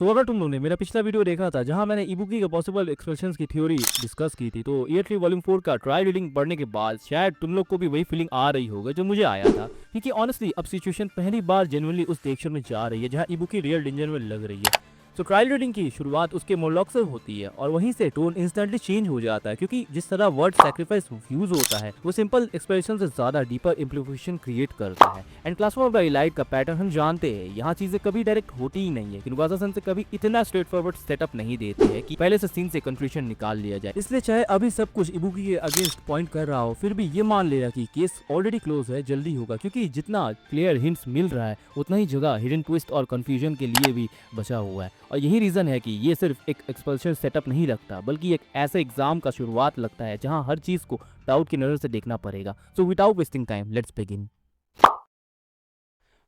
तो अगर तुम लोगों ने मेरा पिछला वीडियो देखा था जहां मैंने इबुकी के पॉसिबल एक्सप्रेशंस की थ्योरी डिस्कस की थी, तो ईयर 3 वॉल्यूम 4 का ट्रायल रीडिंग पढ़ने के बाद शायद तुम लोग को भी वही फीलिंग आ रही होगा जो मुझे आया था, क्योंकि ऑनेस्टली अब सिचुएशन पहली बार जेन्युइनली उस डायरेक्शन में जा रही है जहां इबुकी रियल डेंजर में लग रही है। तो ट्रायल रीडिंग की शुरुआत उसके मोनोलॉग से होती है और वहीं से टोन इंस्टेंटली चेंज हो जाता है, क्योंकि जिस तरह वर्ड सैक्रिफाइस यूज होता है वो सिंपल एक्सप्रेशन से ज्यादा डीपर इम्प्लीकेशन क्रिएट करता है। एंड क्लासरूम ऑफ लाइट का पैटर्न हम जानते हैं, यहाँ चीजें कभी डायरेक्ट होती ही नहीं है। किनुगासा से कभी इतना स्ट्रेट फॉरवर्ड सेटअप नहीं देते हैं कि पहले से सीन से कंक्लूजन निकाल लिया जाए। इसलिए चाहे अभी सब कुछ इबुकी के अगेंस्ट पॉइंट कर रहा हो, फिर भी ये मान ले रहा कि केस ऑलरेडी क्लोज है, जल्दी होगा, क्योंकि जितना क्लियर हिंट्स मिल रहा है उतना ही जगह हिडन ट्विस्ट और कंफ्यूजन के लिए भी बचा हुआ है। और यही रीजन है कि ये सिर्फ एक एक्सपल्शन सेटअप नहीं लगता, बल्कि एक ऐसे एग्जाम का शुरुआत लगता है जहां हर चीज को डाउट की नजर से देखना पड़ेगा। So without wasting time let's begin.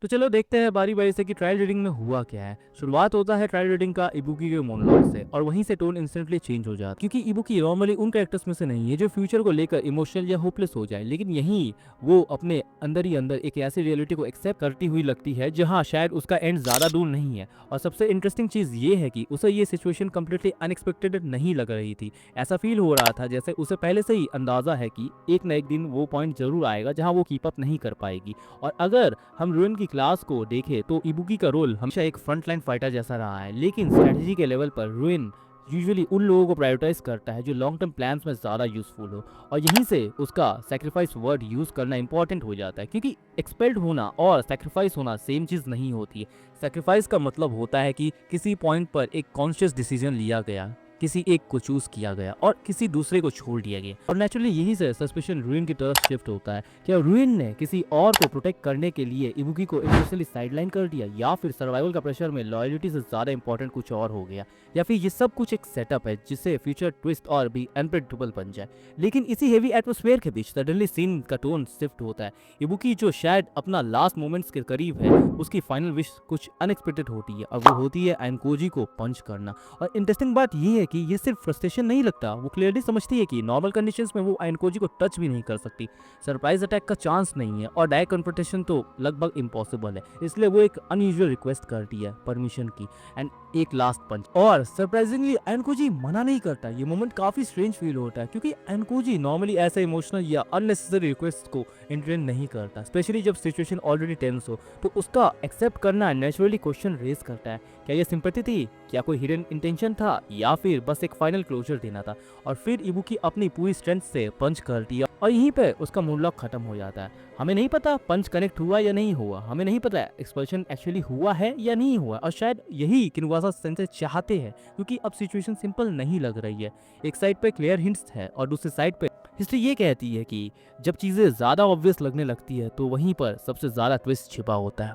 तो चलो देखते हैं बारी बारी से कि ट्रायल रीडिंग में हुआ क्या है। शुरुआत होता है ट्रायल रीडिंग का इबुकी के मोनोलॉग से और वहीं से टोन इंस्टेंटली चेंज हो जाता है, क्योंकि इबुकी नॉर्मली उन कैरेक्टर्स में से नहीं है जो फ्यूचर को लेकर इमोशनल या होपलेस हो जाए, लेकिन यहीं वो अपने अंदर ही अंदर एक ऐसी रियलिटी को एक्सेप्ट करती हुई लगती है जहाँ शायद उसका एंड ज्यादा दूर नहीं है। और सबसे इंटरेस्टिंग चीज ये है कि उसे ये सिचुएशन कम्प्लीटली अनएक्सपेक्टेड नहीं लग रही थी। ऐसा फील हो रहा था जैसे उसे पहले से ही अंदाजा है कि एक न एक दिन वो पॉइंट जरूर आएगा जहाँ वो कीप अप नहीं कर पाएगी। और अगर हम रुइन की क्लास को देखें तो इबुकी का रोल हमेशा एक फ्रंट लाइन फाइटर जैसा रहा है, लेकिन स्ट्रेटजी के लेवल पर रुइन यूजुअली उन लोगों को प्रायोरिटाइज करता है जो लॉन्ग टर्म प्लान्स में ज़्यादा यूजफुल हो। और यहीं से उसका सेक्रीफाइस वर्ड यूज़ करना इंपॉर्टेंट हो जाता है, क्योंकि एक्सपेल्ड होना और सेक्रीफाइस होना सेम चीज़ नहीं होती है। सेक्रीफाइस का मतलब होता है कि किसी पॉइंट पर एक कॉन्शियस डिसीजन लिया गया, किसी एक को चूज किया गया और किसी दूसरे को छोड़ दिया गया। और नेचुरली यही से सस्पेशन रुइन की तरफ शिफ्ट होता है। क्या रुइन ने किसी और को प्रोटेक्ट करने के लिए इबुकी को इमोशनली साइडलाइन कर दिया, या फिर सर्वाइवल का प्रेशर में लॉयल्टी से ज्यादा इंपॉर्टेंट कुछ और हो गया, या फिर ये सब कुछ एक सेटअप है जिससे फ्यूचर ट्विस्ट और भी अनप्रेडिक्टेबल बन जाए। लेकिन इसी हेवी एटमोस्फेयर के बीच सडनली सीन का टोन शिफ्ट होता है। इबुकी जो शायद अपना लास्ट मोमेंट्स के करीब है, उसकी फाइनल विश कुछ अनएक्सपेक्टेड होती है और वो होती है एनकोजी को पंच करना। और इंटरेस्टिंग बात यह है कि ये सिर्फ फ्रस्ट्रेशन नहीं लगता, वो क्लियरली समझती है कि नॉर्मल कंडीशंस में वो एनकोजी को टच भी नहीं कर सकती। सरप्राइज अटैक का चांस नहीं है और डायरेक्ट कन्फ्रंटेशन तो लगभग इम्पॉसिबल है। इसलिए वो एक अनयूजुअल रिक्वेस्ट करती है परमिशन की एंड एक लास्ट पंच। और सरप्राइजिंगली एनकोजी मना नहीं करता। ये मोमेंट काफी स्ट्रेंज फील होता है, क्योंकि एनकोजी नॉर्मली ऐसे इमोशनल या अननेसेसरी रिक्वेस्ट को एंटरटेन नहीं करता, स्पेशली जब सिचुएशन ऑलरेडी टेंस हो। तो उसका एक्सेप्ट करना नेचुरली क्वेश्चन रेज करता है, क्या ये सिंपैथी थी, क्या कोई हिडन इंटेंशन था, या फिर बस एक फाइनल क्लोजर देना था। और फिर इबुकी अपनी पूरी स्ट्रेंथ से पंच करती है और यहीं पे उसका मोनोलॉग खत्म हो जाता है। हमें नहीं पता पंच कनेक्ट हुआ या नहीं हुआ, हमें नहीं पता एक्सप्लोजन एक्चुअली हुआ है या नहीं हुआ, और शायद यही किनुगासा सेंसे चाहते हैं, क्योंकि अब सिचुएशन सिंपल नहीं लग रही है। एक साइड पे क्लियर हिंट्स है और दूसरी साइड पे हिस्ट्री ये कहती है कि जब चीजें ज्यादा ऑब्वियस लगने लगती है तो वहीं पर सबसे ज्यादा ट्विस्ट छिपा होता है।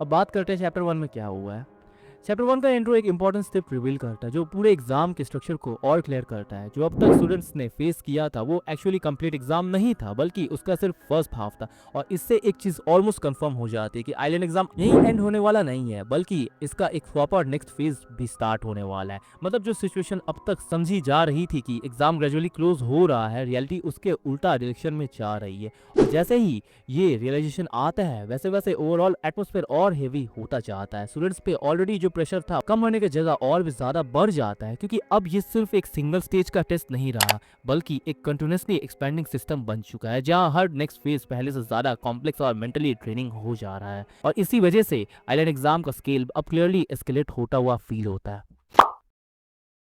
अब बात करते हैं चैप्टर 1 में क्या हुआ है। चैप्टर 1 का इंट्रो एक इंपॉर्टेंट स्टेप रिवील करता है जो पूरे एग्जाम के स्ट्रक्चर को और क्लियर करता है। जो अब तक स्टूडेंट्स ने फेस किया था वो एक्चुअली कंप्लीट एग्जाम नहीं था, बल्कि उसका सिर्फ फर्स्ट हाफ था। और इससे एक चीज ऑलमोस्ट कंफर्म हो जाती है कि आइलैंड एग्जाम यही एंड होने वाला नहीं है, बल्कि इसका एक प्रॉपर नेक्स्ट फेज भी स्टार्ट होने वाला है। मतलब जो सिचुएशन अब तक समझी जा रही थी कि एग्जाम ग्रेजुअली क्लोज हो रहा है, रियलिटी उसके उल्टा डायरेक्शन में जा रही है। और जैसे ही ये रियलाइजेशन आता है वैसे वैसे ओवरऑल एटमोस्फेयर और हेवी होता जाता है। स्टूडेंट्स पे ऑलरेडी जो प्रेशर था कम होने की जगह और भी ज्यादा बढ़ जाता है, क्योंकि अब ये सिर्फ एक सिंगल स्टेज का टेस्ट नहीं रहा, बल्कि एक कंटिन्यूसली एक्सपेंडिंग सिस्टम बन चुका है जहां हर नेक्स्ट फेज पहले से ज्यादा कॉम्प्लेक्स और मेंटली ट्रेनिंग हो जा रहा है। और इसी वजह से आइलैंड एग्जाम का स्केल अब क्लियरली एस्केलेट होता हुआ फील होता है।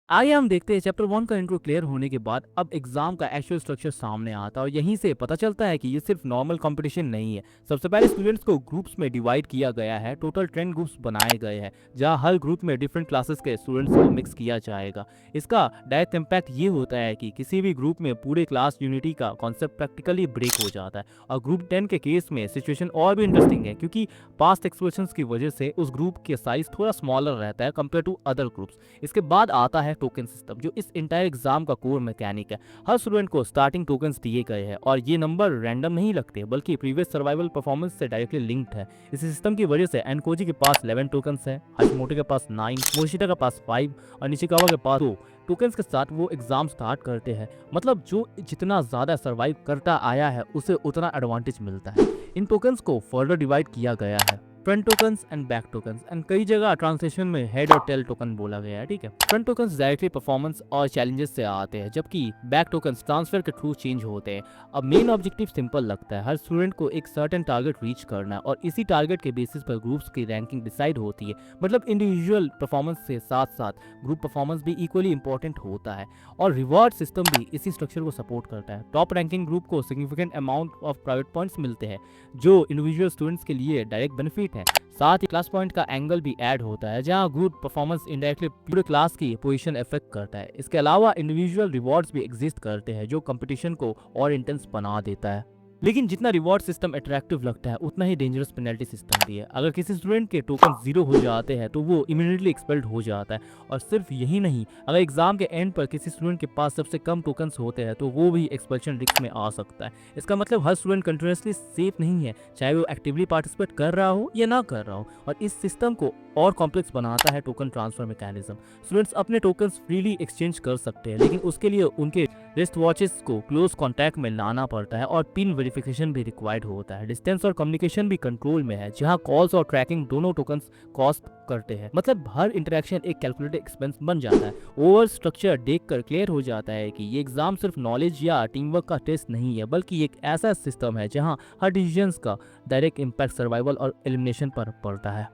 आइए हम देखते हैं चैप्टर 1 का इंट्रो क्लियर होने के बाद अब एग्जाम का एक्चुअल स्ट्रक्चर सामने आता है और यहीं से पता चलता है कि ये सिर्फ नॉर्मल कंपटीशन नहीं है। सबसे पहले स्टूडेंट्स को ग्रुप्स में डिवाइड किया गया है। टोटल 10 ग्रुप्स बनाए गए हैं जहां हर ग्रुप में डिफरेंट क्लासेस के स्टूडेंट्स को मिक्स किया जाएगा। इसका डायरेक्ट इम्पैक्ट ये होता है कि किसी भी ग्रुप में पूरे क्लास यूनिटी का कॉन्सेप्ट प्रैक्टिकली ब्रेक हो जाता है। और ग्रुप 10 के केस में सिचुएशन और भी इंटरेस्टिंग है, क्योंकि पास्ट एक्सप्लोजन की वजह से उस ग्रुप के साइज थोड़ा स्मॉलर रहता है कंपेयर टू अदर ग्रुप्स। इसके बाद आता है टोकन सिस्टम, जो इस इंटायर एग्जाम का कोर मैकेनिक है। हर स्टूडेंट को स्टार्टिंग टोकन्स दिए गए हैं और ये नंबर रैंडम नहीं लगते, बल्कि प्रीवियस सर्वाइवल परफॉर्मेंस से डायरेक्टली लिंक्ड है। इस सिस्टम की वजह से एनकोजी के पास 11 टोकन्स है, हाशिमोटो के पास 9, मोशिटा के पास 5 और निशिकावा के पास 2 टोकन्स के साथ वो एग्जाम स्टार्ट करते हैं। मतलब जो जितना ज्यादा सर्वाइव करता आया है उसे उतना एडवांटेज मिलता है। इन टोकन्स को फर्दर डिवाइड किया गया है front tokens and back tokens, and कई जगह ट्रांसलेशन में हेड और टेल टोकन बोला गया है, ठीक है। फ्रंट टोकन्स डायरेक्टली परफॉर्मेंस और चैलेंजेस से आते हैं, जबकि बैक टोकन्स ट्रांसफर के थ्रू चेंज होते हैं। अब मेन ऑब्जेक्टिव सिंपल लगता है, हर स्टूडेंट को एक सर्टेन टारगेट रीच करना है और इसी टारगेट के बेसिस पर ग्रुप्स की रैंकिंग डिसाइड होती है। मतलब इंडिविजुअल परफॉर्मेंस से साथ साथ ग्रुप परफॉर्मेंस भी इक्वली इंपॉर्टेंट होता है और रिवॉर्ड सिस्टम भी इसी स्ट्रक्चर को सपोर्ट करता है। टॉप रैंकिंग ग्रुप को significant amount of private points मिलते हैं जो इंडिविजुअल स्टूडेंट्स के लिए डायरेक्ट बेनिफिट है। साथ ही क्लास पॉइंट का एंगल भी ऐड होता है, जहां ग्रुप परफॉर्मेंस इनडायरेक्टली पूरे क्लास की पोजीशन इफेक्ट करता है। इसके अलावा इंडिविजुअल रिवॉर्ड्स भी एग्जिस्ट करते हैं जो कंपटीशन को और इंटेंस बना देता है। लेकिन जितना रिवॉर्ड सिस्टम अट्रैक्टिव लगता है उतना ही डेंजरस पेनल्टी सिस्टम भी है। अगर किसी स्टूडेंट के टोकन 0 हो जाते हैं तो वो इमीडिएटली एक्सपेल्ड हो जाता है। और सिर्फ यही नहीं, अगर एग्जाम के एंड पर किसी स्टूडेंट के पास सबसे कम टोकन्स होते हैं तो वो भी एक्सपेल्शन रिस्क में आ सकता है। इसका मतलब हर स्टूडेंट कंटिन्यूसली सेफ नहीं है, चाहे वो एक्टिवली पार्टिसिपेट कर रहा हो या ना कर रहा हो। और इस सिस्टम को और कॉम्प्लेक्स बनाता है टोकन ट्रांसफर मैकेनिज्म। स्टूडेंट्स अपने टोकन्स फ्रीली एक्सचेंज कर सकते हैं, लेकिन उसके लिए उनके रिस्ट वॉचेस को क्लोज कॉन्टैक्ट में लाना पड़ता है और पिन वेरिफिकेशन भी रिक्वायर्ड होता है। डिस्टेंस और कम्युनिकेशन भी कंट्रोल में है, जहां कॉल्स और ट्रैकिंग दोनों टोकन्स कॉस्ट करते हैं। मतलब हर इंटरेक्शन एक कैलकुलेटेड एक्सपेंस बन जाता है। ओवर स्ट्रक्चर देखकर क्लियर हो जाता है कि ये एग्जाम सिर्फ नॉलेज या टीम वर्क का टेस्ट नहीं है, बल्कि एक ऐसा सिस्टम है जहां हर डिसीजंस का डायरेक्ट इम्पैक्ट सर्वाइवल और एलिमिनेशन पर पड़ता है।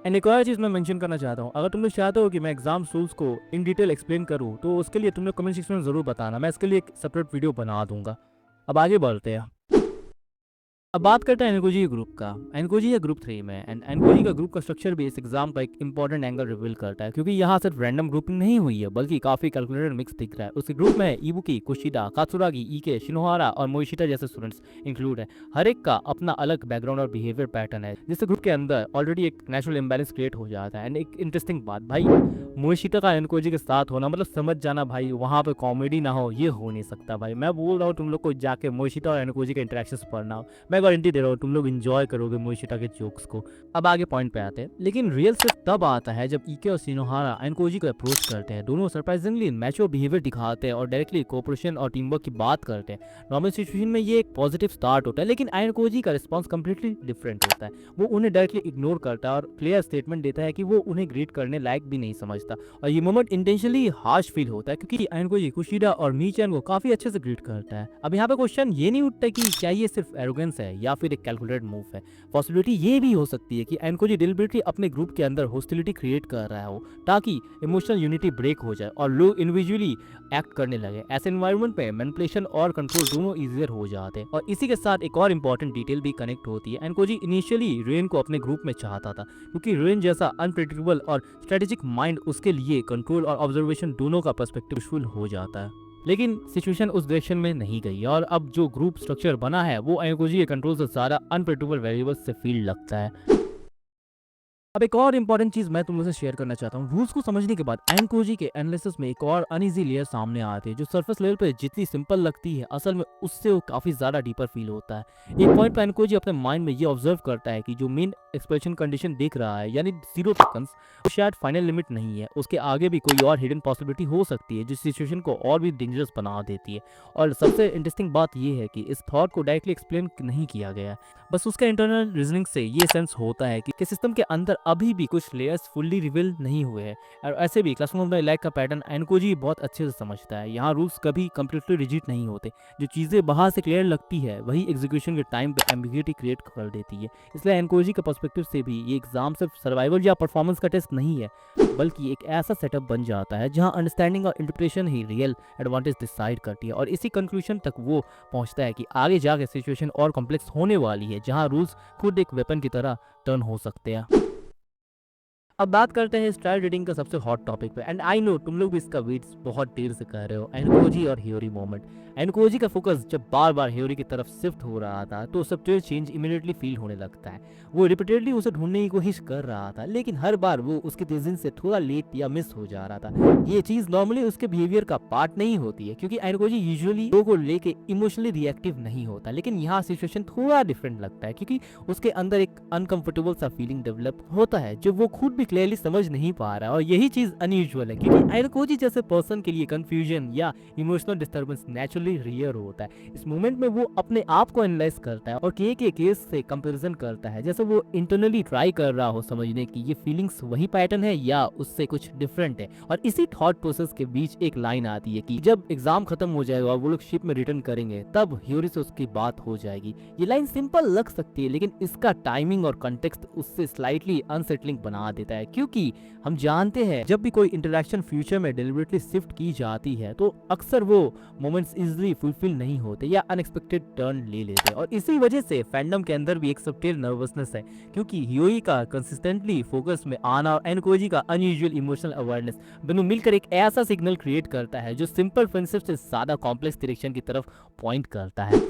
एंड एक और चीज़ मैं मेंशन करना चाहता हूँ, अगर तुम लोग चाहते हो कि मैं एग्जाम रूल्स को इन डिटेल एक्सप्लेन करूँ तो उसके लिए तुम लोग कमेंट सेक्शन में ज़रूर बताना, मैं इसके लिए एक सेपरेट वीडियो बना दूंगा। अब आगे बढ़ते हैं। अब बात करते हैं एनकोजी ग्रुप का। एनकोजी है ग्रुप 3 में, एंड एनकोजी का ग्रुप का स्ट्रक्चर भी इस एग्जाम का एक इंपॉर्टेंट एंगल रिवील करता है, क्योंकि यहाँ सिर्फ रैंडम ग्रुपिंग नहीं हुई है बल्कि काफी कैलकुलेटेड मिक्स दिख रहा है। उसके ग्रुप में इबुकी, कुशिदा, कात्सुरागी, ईके, शिनोहारा और मोइशिता जैसे स्टूडेंट्स इंक्लूड है। हर एक का अपना अलग बैकग्राउंड और बिहेवियर पैटर्न है, जिससे ग्रुप के अंदर ऑलरेडी एक नेचुरल इम्बैलेंस क्रिएट हो जाता है। एंड एक इंटरेस्टिंग बात, भाई मोइशिता का एनकोजी के साथ होना मतलब समझ जाना भाई, वहाँ पे कॉमेडी ना हो ये हो नहीं सकता भाई। मैं बोल रहा हूँ तुम लोग को जाके मोइशिता और एनकोजी के इंटरेक्शंस पढ़ना हो, मैं गारंटी दे रहा हूँ तुम लोग एंजॉय करोगे मोइशिता के जोक्स को। अब आगे पॉइंट पे आते हैं, लेकिन रियल सिर्फ तब आता है जब ईके और शिनोहारा एनकोजी को अप्रोच करते हैं। दोनों सरप्राइजिंगली मैच्योर बिहेवियर दिखाते हैं और डायरेक्टली कोऑपरेशन और टीम वर्क की बात करते हैं। नॉर्मल सिचुएशन में ये एक पॉजिटिव स्टार्ट होता है, लेकिन एनकोजी का रिस्पॉन्स कंप्लीटली डिफरेंट होता है। वो उन्हें डायरेक्टली इग्नोर करता है और क्लियर स्टेटमेंट देता है कि वो उन्हें ग्रीट करने लायक भी नहीं समझता। और ये मोमेंट इंटेंशनली हार्श फील होता है, क्योंकि एनकोजी कुशिदा और मीचन को काफी अच्छे से ग्रीट करता है। अब यहाँ पे क्वेश्चन ये नहीं उठता कि क्या ये सिर्फ एरोगेंस है या फिर एक कैलकुलेटेड मूव है। पॉसिबिलिटी ये भी हो सकती है कि एनकोजी डिलिबरेटली अपने ग्रुप के अंदर हॉस्टिलिटी क्रिएट कर रहा हो ताकि इमोशनल यूनिटी ब्रेक हो जाए और लोग इंडिविजुअली एक्ट करने लगे। ऐसे एनवायरनमेंट में मैनिपुलेशन और कंट्रोल दोनों इजियर हो जाते हैं। और इसी के साथ एक और इंपॉर्टेंट डिटेल भी कनेक्ट होती है। एनकोजी इनिशियली रेन को अपने ग्रुप में चाहता था, क्योंकि रेन जैसा अनप्रेडिक्टेबल और स्ट्रेटेजिक माइंड उसके लिए कंट्रोल और ऑब्जर्वेशन दोनों का पर्सपेक्टिव यूजफुल हो जाता है। लेकिन सिचुएशन उस डायरेक्शन में नहीं गई और अब जो ग्रुप स्ट्रक्चर बना है वो एनकोजी के कंट्रोल से ज़्यादा अनप्रेडिक्टेबल वेरिएबल्स से फील लगता है। अब एक और इंपॉर्टेंट चीज मैं तुम लोगों से शेयर करना चाहता हूँ। रूल्स को समझने के बाद एनकोजी के एनालिसिस में एक और अनइजी लेयर सामने आती है, जो सरफेस लेवल पे जितनी सिंपल लगती है असल में उससे वो काफी ज्यादा डीपर फील होता है। एक पॉइंट पर एनकोजी अपने माइंड में ये ऑब्जर्व करता है कि जो मेन एक्सप्रेशन कंडीशन देख रहा है यानी 0 टोकन्स, वो शायद फाइनल लिमिट नहीं है। उसके आगे भी कोई और हिडन पॉसिबिलिटी हो सकती है जो सिचुएशन को और भी डेंजरस बना देती है। और सबसे इंटरेस्टिंग बात यह है कि इस थॉट को डायरेक्टली एक्सप्लेन नहीं किया गया है, बस उसका इंटरनल रीजनिंग से ये सेंस होता है कि सिस्टम के अंदर अभी भी कुछ लेयर्स फुल्ली रिवील नहीं हुए हैं। और ऐसे भी क्लासरूम ऑफ द इलाइक का पैटर्न एनकोजी बहुत अच्छे से समझता है। यहाँ रूल्स कभी कंप्लीटली रिजिड नहीं होते, जो चीज़ें बाहर से क्लियर लगती है वही एग्जीक्यूशन के टाइम पे एम्बिग्यूटी क्रिएट कर देती है। इसलिए एनकोजी के पर्सपेक्टिव से भी ये एग्जाम सिर्फ सर्वाइवल या परफॉर्मेंस का टेस्ट नहीं है, बल्कि एक ऐसा सेटअप बन जाता है जहाँ अंडरस्टैंडिंग और इंटरप्रिटेशन ही रियल एडवांटेज डिसाइड करती है। और इसी कंक्लूजन तक वो पहुँचता है कि आगे जाके सिचुएशन और कॉम्प्लेक्स होने वाली है, जहाँ रूल्स खुद एक वेपन की तरह टर्न हो सकते हैं। अब बात करते हैं स्टाइल रीडिंग का सबसे हॉट टॉपिक पे। एंड आई नो तुम लोग भी इसका वेट्स बहुत देर से कर रहे हो, एनकोजी और हियोरी मोमेंट। एनकोजी का फोकस जब बार बार हियोरी की तरफ शिफ्ट हो रहा था तो सब्जेक्ट चेंज इमीडिएटली फील होने लगता है। वो रिपीटेडली उसे ढूंढने की कोशिश कर रहा था, लेकिन हर बार वो उसके डिसीजन से थोड़ा लेट या मिस हो जा रहा था। ये चीज नॉर्मली उसके बिहेवियर का पार्ट नहीं होती है, क्योंकि एनकोजी यूजुअली लोगों को लेके इमोशनली रिएक्टिव नहीं होता। लेकिन यहाँ सिचुएशन थोड़ा डिफरेंट लगता है, क्योंकि उसके अंदर एक अनकंफर्टेबल सा फीलिंग डेवलप होता है जो वो खुद भी भी क्लियरली समझ नहीं पा रहा है और यही चीज अनयूजुअल है क्योंकि आयनकोजी जैसे पर्सन के लिए कंफ्यूजन या इमोशनल डिस्टर्बेंस नेचुरली रियर होता है। इस मोमेंट में वो अपने आप को एनालाइज करता है और के केस से कंपैरिजन करता है, जैसे वो इंटरनली ट्राई कर रहा हो समझने की ये फीलिंग्स वही पैटर्न है या उससे कुछ डिफरेंट है। और इसी थॉट प्रोसेस के बीच एक लाइन आती है कि जब एग्जाम खत्म हो जाएगा और वो लोग शिप में रिटर्न करेंगे तब ह्यूरी से उसकी बात हो जाएगी। ये लाइन सिंपल लग सकती है लेकिन इसका टाइमिंग और कंटेक्स्ट उससे स्लाइटली अनसेटलिंग बना देता है, क्योंकि हम जानते हैं जब भी कोई इंटरेक्शन फ्यूचर में डिलिबरेटली शिफ्ट की जाती है तो अक्सर वो मोमेंट्स इजीली फुलफिल नहीं होते या अनएक्सपेक्टेड टर्न ले लेते हैं। और इसी वजह से फैंडम के अंदर भी एक सबटेल नर्वसनेस है क्योंकि ह्यूई का कंसिस्टेंटली फोकस में आना और एनकोजी का अनयूजुअल इमोशनल अवेयरनेस दोनों मिलकर एक ऐसा सिग्नल क्रिएट करता है जो सिंपल फ्रेंडशिप से ज्यादा कॉम्प्लेक्स डायरेक्शन की तरफ पॉइंट करता है।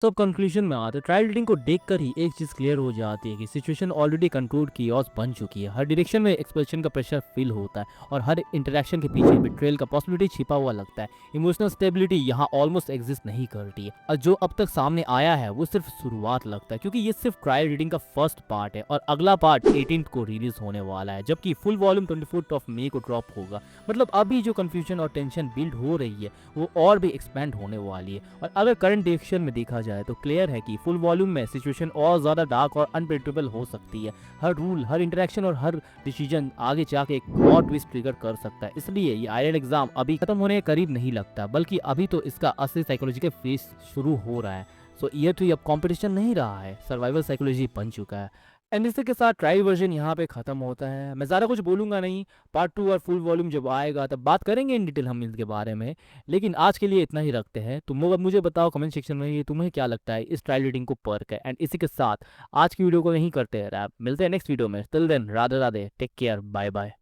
तो अब कंक्लूजन में आते हैं। ट्रायल रीडिंग को देखकर ही एक चीज क्लियर हो जाती है कि सिचुएशन ऑलरेडी कंट्रोल्ड कियोस बन चुकी है। हर डायरेक्शन में एक्सप्रेशन का प्रेशर फील होता है और हर इंटरेक्शन के पीछे बिट्रेयल का पॉसिबिलिटी छिपा हुआ लगता है। इमोशनल स्टेबिलिटी यहाँ ऑलमोस्ट एग्जिस्ट नहीं करती है और जो अब तक सामने आया है वो सिर्फ शुरुआत लगता है क्योंकि ये सिर्फ ट्रायल रीडिंग का फर्स्ट पार्ट है और अगला पार्ट 18 को रिलीज होने वाला है, जबकि फुल वॉल्यूम 24 मई को ड्रॉप होगा। मतलब अभी जो कंफ्यूजन और टेंशन बिल्ड हो रही है वो और भी एक्सपेंड होने वाली है। और अगर करंट डायरेक्शन में देखा जाए तो क्लियर है कि फुल वॉल्यूम में सिचुएशन और ज्यादा डार्क और अनप्रेडिक्टेबल हो सकती है। हर रूल, हर इंटरेक्शन और हर डिसीजन आगे जाके एक और ट्विस्ट ट्रिगर कर सकता है। इसलिए ये आयरन एग्जाम अभी खत्म होने के करीब नहीं लगता, बल्कि अभी तो इसका असली साइकोलॉजिकल फेस शुरू हो रहा है। सो ईयर 3 अब कंपटीशन नहीं रहा है, सर्वाइवल साइकोलॉजी बन चुका है। एंड इसी के साथ ट्राई वर्जन यहाँ पे खत्म होता है। मैं ज़्यादा कुछ बोलूँगा नहीं, पार्ट 2 और फुल वॉल्यूम जब आएगा तब बात करेंगे इन डिटेल हम इनके बारे में, लेकिन आज के लिए इतना ही रखते हैं। तुम लोग अब मुझे बताओ कमेंट सेक्शन में ये तुम्हें क्या लगता है इस ट्रायल रीडिंग को पढ़ के। एंड इसी के साथ आज की वीडियो को नहीं करते हैं रैप, मिलते हैं नेक्स्ट वीडियो में। Till then Radhe Radhe, take care, bye bye.